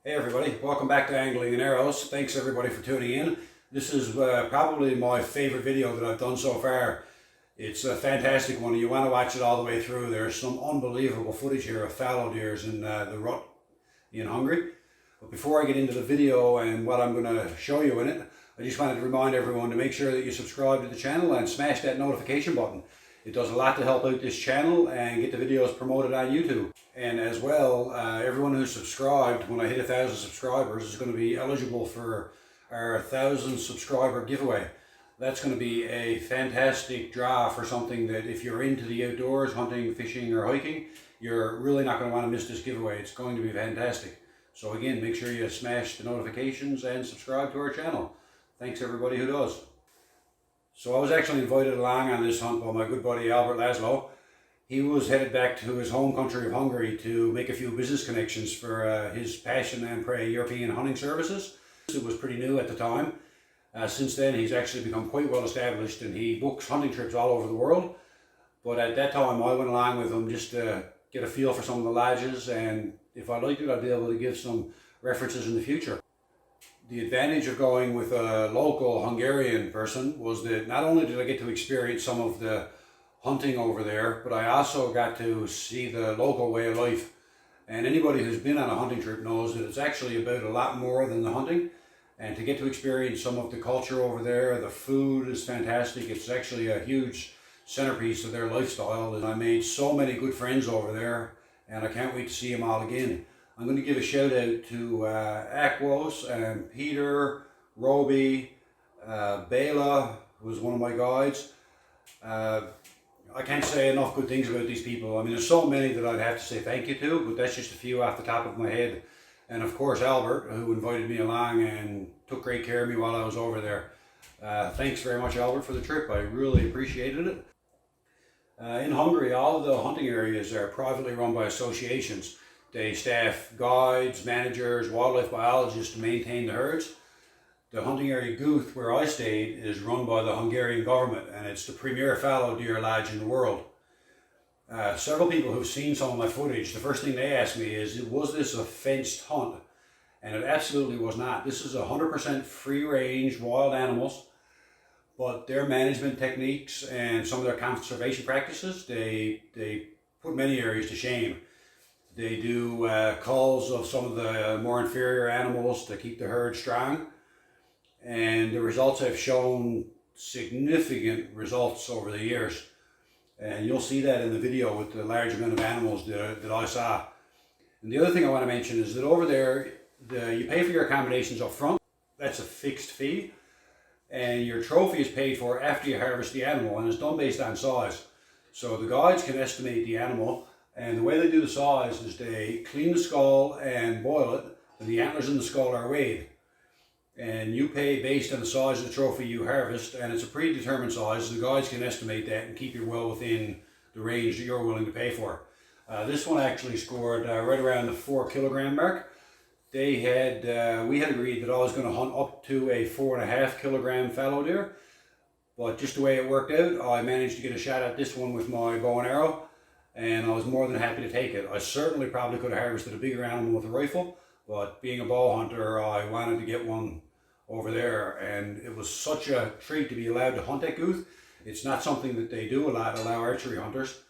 Hey everybody, welcome back to Angling and Arrows. Thanks everybody for tuning in. This is probably my favorite video that I've done so far. It's a fantastic one. You want to watch it all the way through. There's some unbelievable footage here of fallow deers in the rut in Hungary. But before I get into the video and what I'm going to show you in it, I just wanted to remind everyone to make sure that you subscribe to the channel and smash that notification button. It does a lot to help out this channel and get the videos promoted on YouTube. And as well, everyone who's subscribed, when I hit 1,000 subscribers, is going to be eligible for our 1,000 subscriber giveaway. That's going to be a fantastic draw for something that if you're into the outdoors, hunting, fishing or hiking, you're really not going to want to miss this giveaway. It's going to be fantastic. So again, make sure you smash the notifications and subscribe to our channel. Thanks everybody who does. So I was actually invited along on this hunt by my good buddy Albert Laszlo. He was headed back to his home country of Hungary to make a few business connections for his Passion and Prey European hunting services. It was pretty new at the time. Since then he's actually become quite well established and he books hunting trips all over the world. But at that time I went along with him just to get a feel for some of the lodges, and if I liked it I'd be able to give some references in the future. The advantage of going with a local Hungarian person was that not only did I get to experience some of the hunting over there, but I also got to see the local way of life. And anybody who's been on a hunting trip knows that it's actually about a lot more than the hunting. And to get to experience some of the culture over there, the food is fantastic. It's actually a huge centerpiece of their lifestyle. And I made so many good friends over there, and I can't wait to see them all again. I'm going to give a shout out to Akos and Peter, Roby, Bela, who was one of my guides. I can't say enough good things about these people. I mean, there's so many that I'd have to say thank you to, but that's just a few off the top of my head. And of course Albert, who invited me along and took great care of me while I was over there. Thanks very much Albert for the trip. I really appreciated it. In Hungary, all of the hunting areas are privately run by associations. They staff guides, managers, wildlife biologists to maintain the herds. The hunting area Guth, where I stayed, is run by the Hungarian government, and it's the premier fallow deer lodge in the world. Several people who've seen some of my footage, the first thing they ask me is, was this a fenced hunt? And it absolutely was not. This is 100% free range wild animals, but their management techniques and some of their conservation practices, they put many areas to shame. They do culls of some of the more inferior animals to keep the herd strong. And the results have shown significant results over the years. And you'll see that in the video with the large amount of animals that I saw. And the other thing I want to mention is that over there, you pay for your accommodations up front. That's a fixed fee. And your trophy is paid for after you harvest the animal, and it's done based on size. So the guides can estimate the animal, and the way they do the size is they clean the skull and boil it, and the antlers in the skull are weighed. And you pay based on the size of the trophy you harvest, and it's a predetermined size. The guides can estimate that and keep you well within the range that you're willing to pay for. This one actually scored right around the 4 kilogram mark. We had agreed that I was going to hunt up to a 4.5 kilogram fallow deer, but just the way it worked out, I managed to get a shot at this one with my bow and arrow, and I was more than happy to take it. I certainly probably could have harvested a bigger animal with a rifle, but being a bow hunter, I wanted to get one over there, and it was such a treat to be allowed to hunt at Guth. It's not something that they do a lot, allow archery hunters,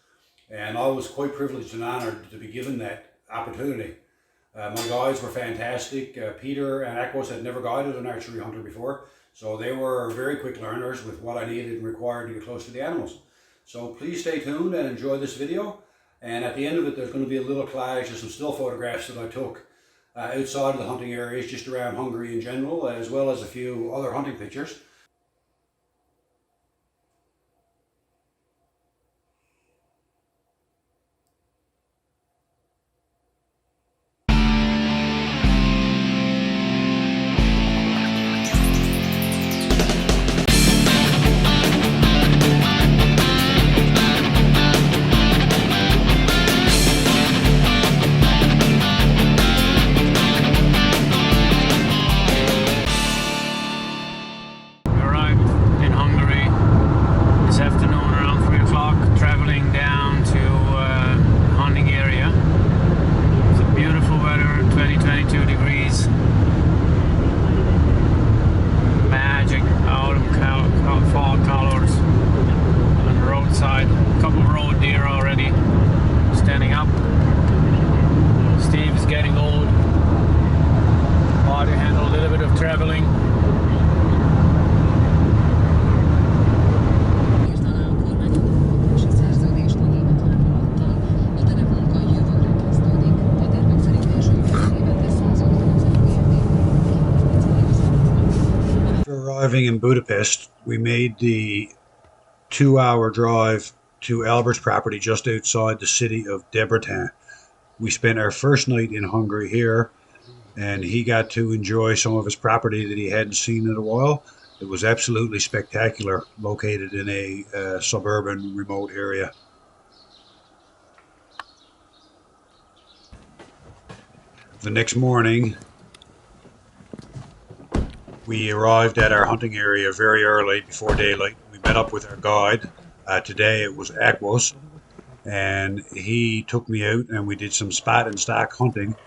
and I was quite privileged and honored to be given that opportunity. My guides were fantastic. Peter and Akos had never guided an archery hunter before, so they were very quick learners with what I needed and required to get close to the animals. So please stay tuned and enjoy this video, and at the end of it there's going to be a little collage of some still photographs that I took outside of the hunting areas, just around Hungary in general, as well as a few other hunting pictures. living in Budapest, we made the 2-hour drive to Albert's property just outside the city of Debrecen. We spent our first night in Hungary here, and he got to enjoy some of his property that he hadn't seen in a while. It was absolutely spectacular, located in a suburban, remote area. The next morning, we arrived at our hunting area very early, before daylight. We met up with our guide. Today it was Aquos, and he took me out and we did some spot and stock hunting.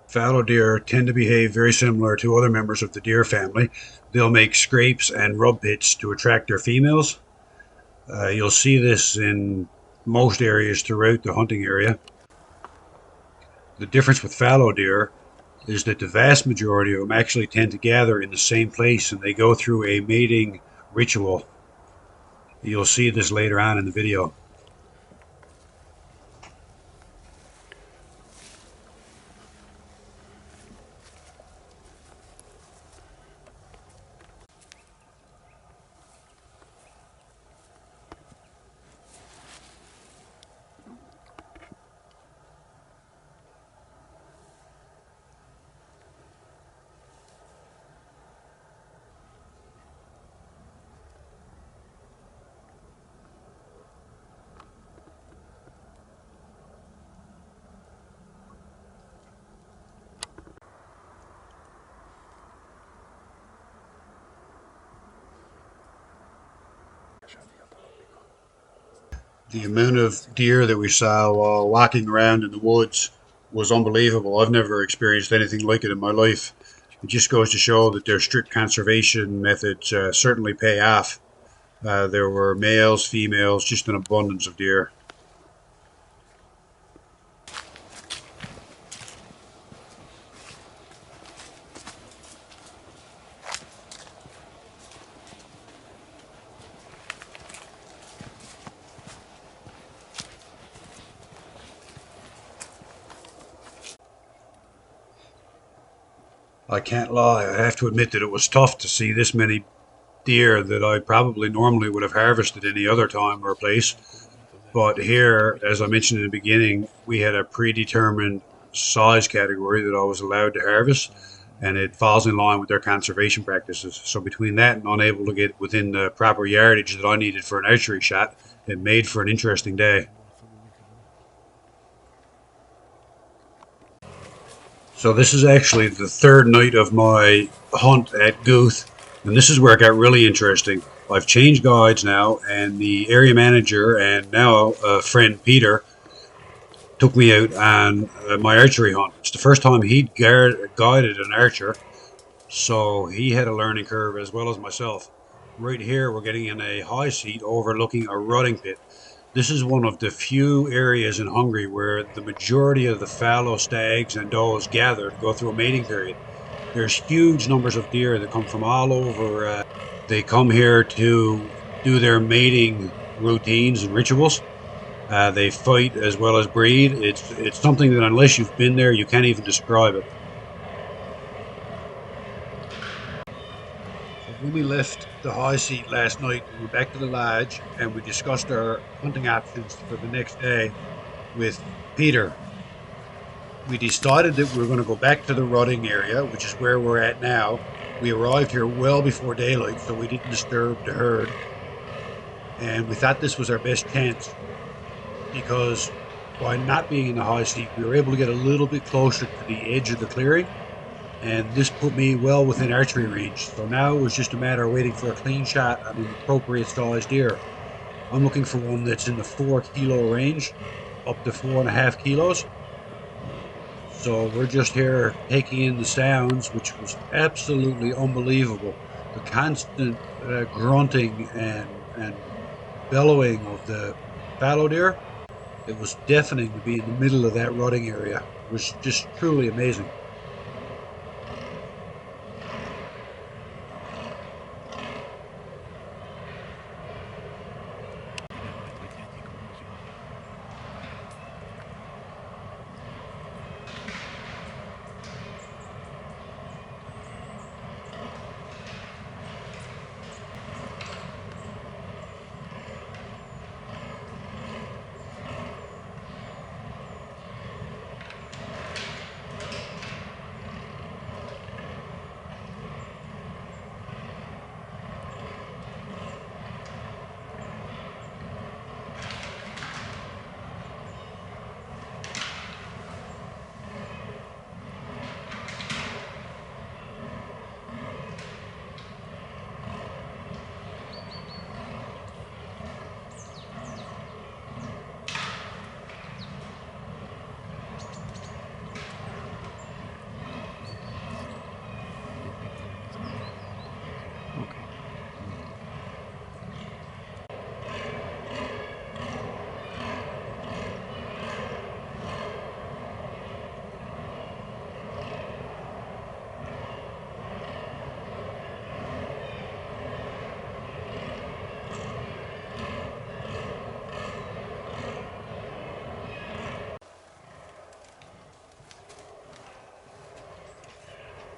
Fallow deer tend to behave very similar to other members of the deer family. They'll make scrapes and rub pits to attract their females. You'll see this in most areas throughout the hunting area. The difference with fallow deer is that the vast majority of them actually tend to gather in the same place, and they go through a mating ritual. You'll see this later on in the video. The amount of deer that we saw while walking around in the woods was unbelievable. I've never experienced anything like it in my life. It just goes to show that their strict conservation methods certainly pay off. There were males, females, just an abundance of deer. I can't lie, I have to admit that it was tough to see this many deer that I probably normally would have harvested any other time or place. But here, as I mentioned in the beginning, we had a predetermined size category that I was allowed to harvest, and it falls in line with their conservation practices. So between that and unable to get within the proper yardage that I needed for an archery shot, it made for an interesting day. So this is actually the third night of my hunt at Guth, and this is where it got really interesting. I've changed guides now, and the area manager and now a friend, Peter, took me out on my archery hunt. It's the first time he'd guided an archer, so he had a learning curve as well as myself. Right here we're getting in a high seat overlooking a rutting pit. This is one of the few areas in Hungary where the majority of the fallow stags and does gather to go through a mating period. There's huge numbers of deer that come from all over. They come here to do their mating routines and rituals. They fight as well as breed. It's something that unless you've been there, you can't even describe it. When we left the high seat last night, we went back to the lodge and we discussed our hunting options for the next day with Peter. We decided that we were going to go back to the rutting area, which is where we're at now. We arrived here well before daylight, so we didn't disturb the herd. And we thought this was our best chance because by not being in the high seat, we were able to get a little bit closer to the edge of the clearing. And this put me well within archery range. So now it was just a matter of waiting for a clean shot on an appropriate sized deer. I'm looking for one that's in the 4 kilo range, up to 4.5 kilos. So we're just here taking in the sounds, which was absolutely unbelievable. The constant grunting and bellowing of the fallow deer. It was deafening to be in the middle of that rutting area. It was just truly amazing.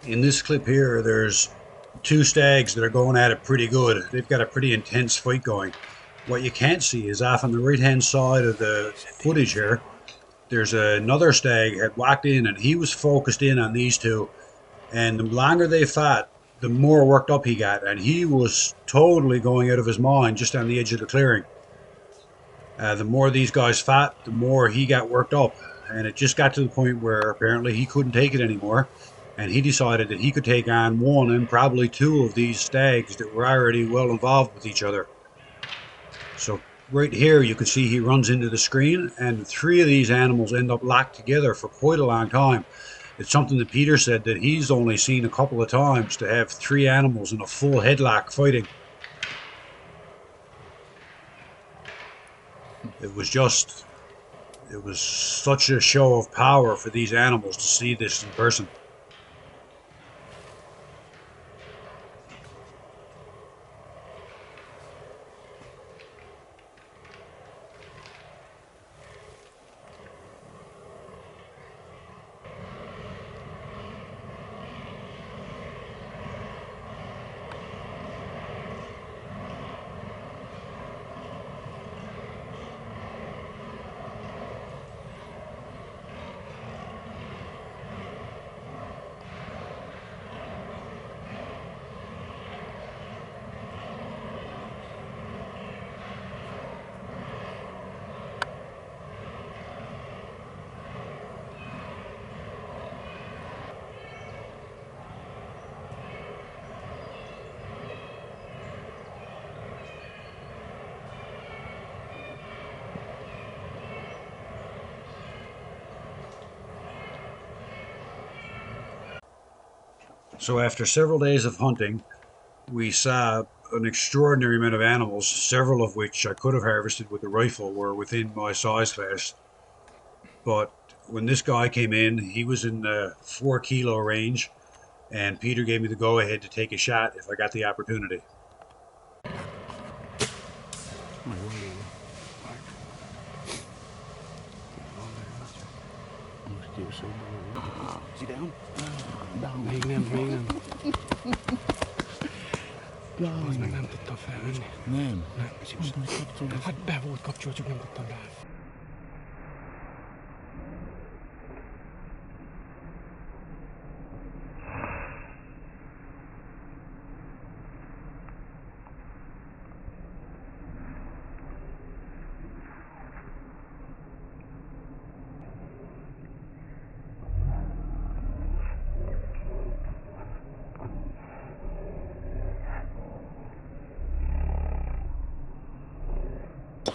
In this clip here, there's two stags that are going at it pretty good. They've got a pretty intense fight going. What you can't see is off on the right hand side of the footage here, there's another stag had walked in and he was focused in on these two. And the longer they fought, the more worked up he got. And he was totally going out of his mind just on the edge of the clearing. The more these guys fought, the more he got worked up. And it just got to the point where apparently he couldn't take it anymore. And he decided that he could take on one and probably two of these stags that were already well involved with each other. So right here you can see he runs into the screen, and three of these animals end up locked together for quite a long time. It's something that Peter said that he's only seen a couple of times, to have three animals in a full headlock fighting. It was such a show of power for these animals to see this in person. So after several days of hunting, we saw an extraordinary amount of animals, several of which I could have harvested with the rifle were within my size fast. But when this guy came in, he was in the 4 kilo range, and Peter gave me the go ahead to take a shot if I got the opportunity. Is he down? Down. Még nem. Az meg nem tudtam felvenni. Nem. Hát be volt kapcsolva, csak nem tudtam rá.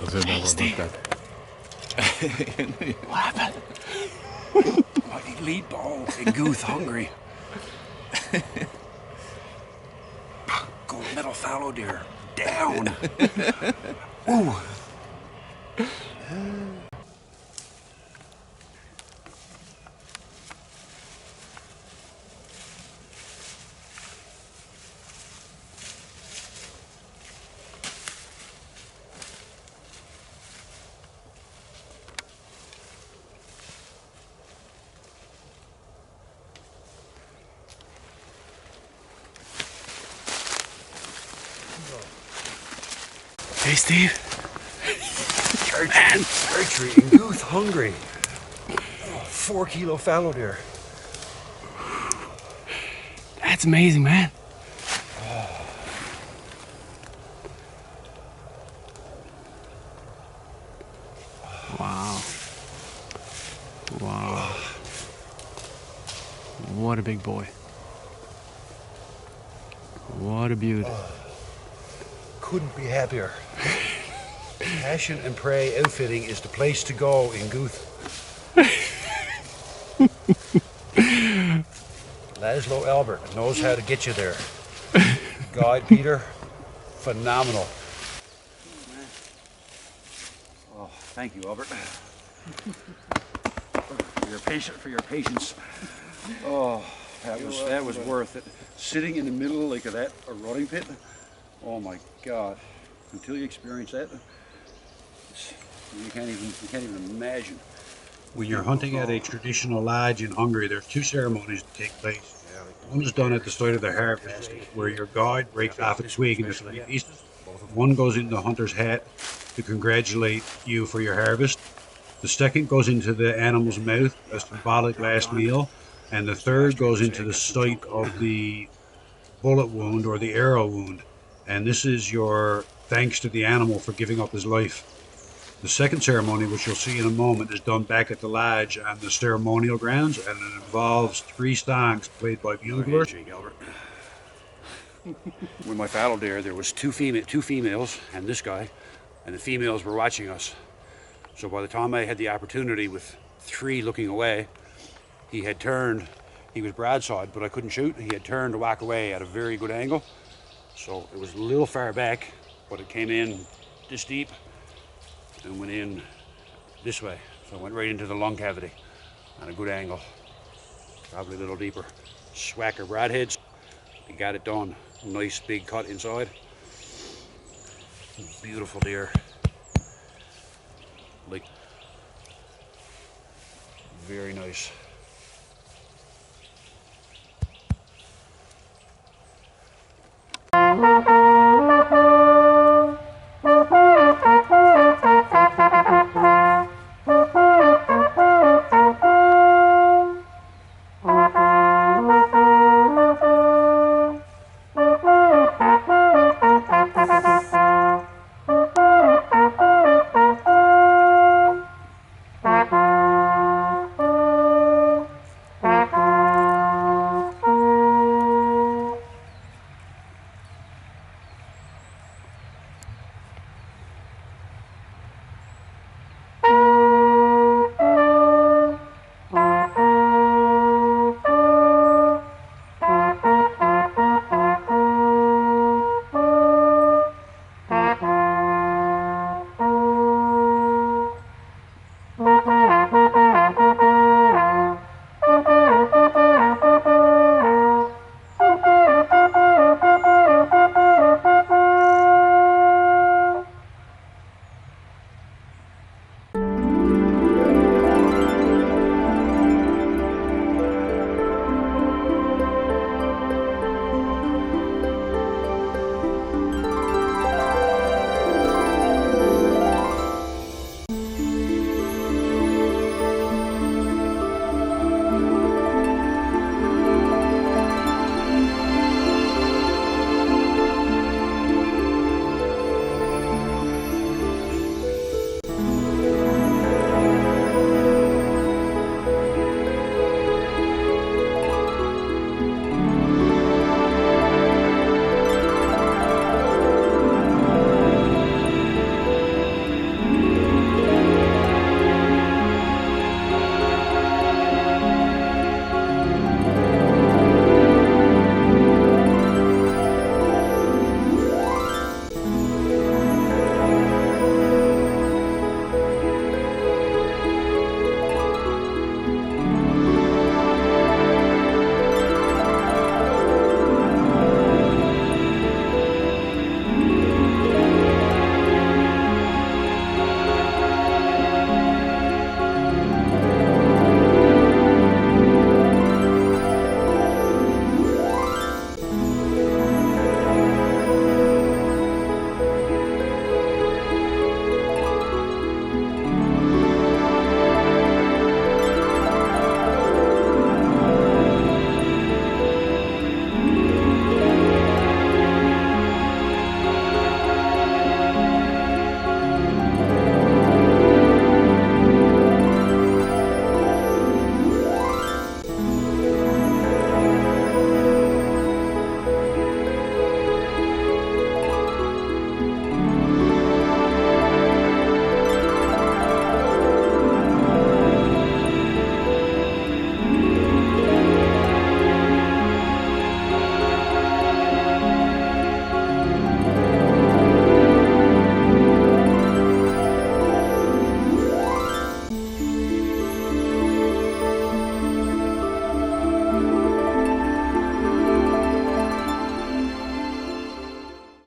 Azért bevallották. What happened? elite bow in Guth, Hungary. Gold medal fallow deer. Down. Ooh. Hey, Steve. Archery in Guth, Hungary. 4 kilo fallow deer. That's amazing, man. Wow. Wow. What a big boy. What a beauty. Couldn't be happier. Passion and Prey outfitting is the place to go in Guth. Laszlo Albert knows how to get you there. Guide Peter, phenomenal. Oh, thank you, Albert. For your patience. Oh, that was worth it. Sitting in the middle like of that a rotting pit. Oh my God! Until you experience that, you can't even imagine. When you're hunting at a traditional lodge in Hungary, there's 2 ceremonies that take place. One is done at the start of the harvest, where your guide breaks off a twig into 3 pieces. One goes in the hunter's hat to congratulate you for your harvest. The second goes into the animal's mouth as symbolic last meal, and the third goes into the site of the bullet wound or the arrow wound. And this is your thanks to the animal for giving up his life. The second ceremony, which you'll see in a moment, is done back at the lodge on the ceremonial grounds, and it involves 3 songs played by buglers. With my fallow deer, there was two females and this guy, and the females were watching us. So by the time I had the opportunity with 3 looking away, he had turned. He was broadside, but I couldn't shoot. He had turned to walk away at a very good angle. So it was a little far back, but it came in this deep and went in this way. So it went right into the lung cavity on a good angle, probably a little deeper. Swacker broadheads, he got it done. Nice big cut inside. Beautiful deer. Like, very nice.